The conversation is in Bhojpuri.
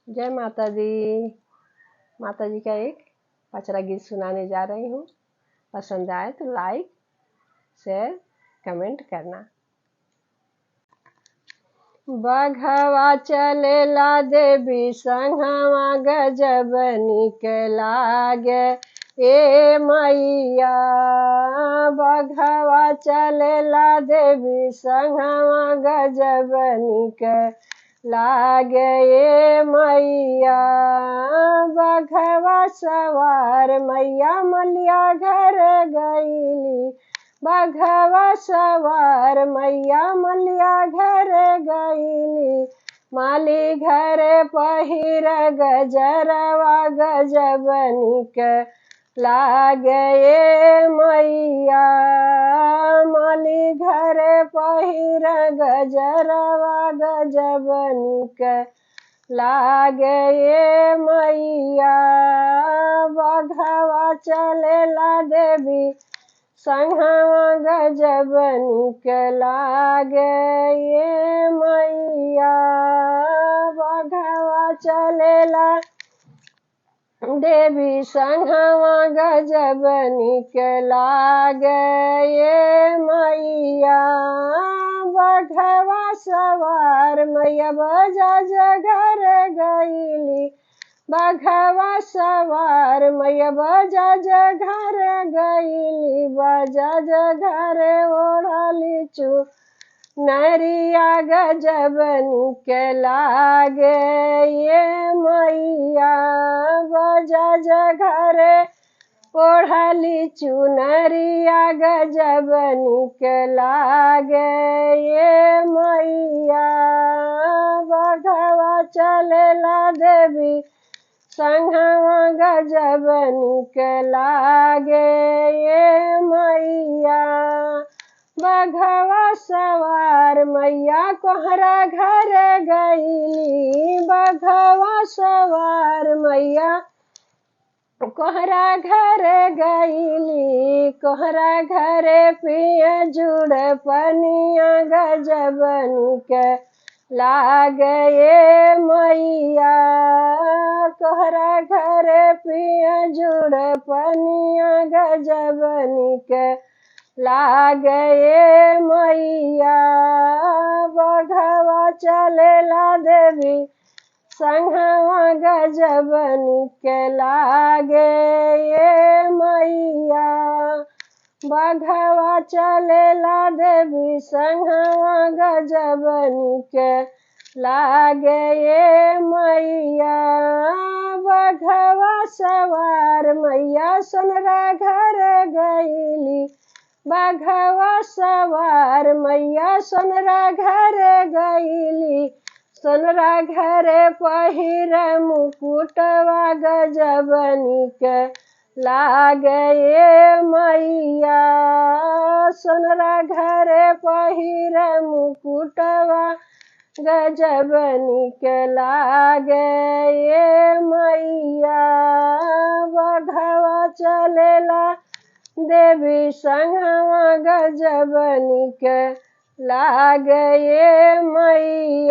जय माता दी। माता जी का एक पचरा गीत सुनाने जा रही हूँ। पसंद आए तो लाइक शेयर कमेंट करना। बघवा चलेला देवी संघवा गजब निक लागे ए मैया। बघवा चलेला देवी संघवा गजब निक लागे ए मैया। बघवा सवार मैया मलिया घर गईली। बघवा सवार मैया मलिया घर गईली। माली घर पहिर गजरवा गजब निक लागे ए मैया। माली घर पहिर गजरवा गजब निक लागे ए मैया। बघवा चलेला देवी संघवा गजब निक लागे ए मैया। बघवा चलेला देवी संघवा गजब निक लागे ए मैया। बघवा सवार मैया बजाज घर गईली। बघवा सवार मैया बजाज घर गईली। बजाज घर ओढ़ली चुनरिया गजब निक लागे ये मैया। बजाज घर ओढ़ली चुनरिया गजब निक लागे ये मैया। बघवा चलेला देवी संघवा गजब निक लागे ए मैया। बघवा सवार मैया कोहरा घर गईली। बघवा सवार मैया कोहरा घर गईली। कोहरा घर पिया जुड़ पनिया गजब निक लागे ए मैया। कोहरा घर पिया जुड़ पनिया गजब निक लागे ए मैया। बघवा चलेला देवी संघवा गजब निक लागे ए मैया। बघवा चलेला देवी संघवा गजब निक लागे ए मैया। बघवा सवार मैया सोनरा घर गईली। बघवा सवार मैया सोनरा घर गईली। सोनरा घर पहिर मुकुटवा गजब निक लागे ए मैया। सोनरा घर पहिर मुकुटवा गजब निक लागे ए मैया। बघवा चलेला देवी संघवा गजब निक लागे ए मैया।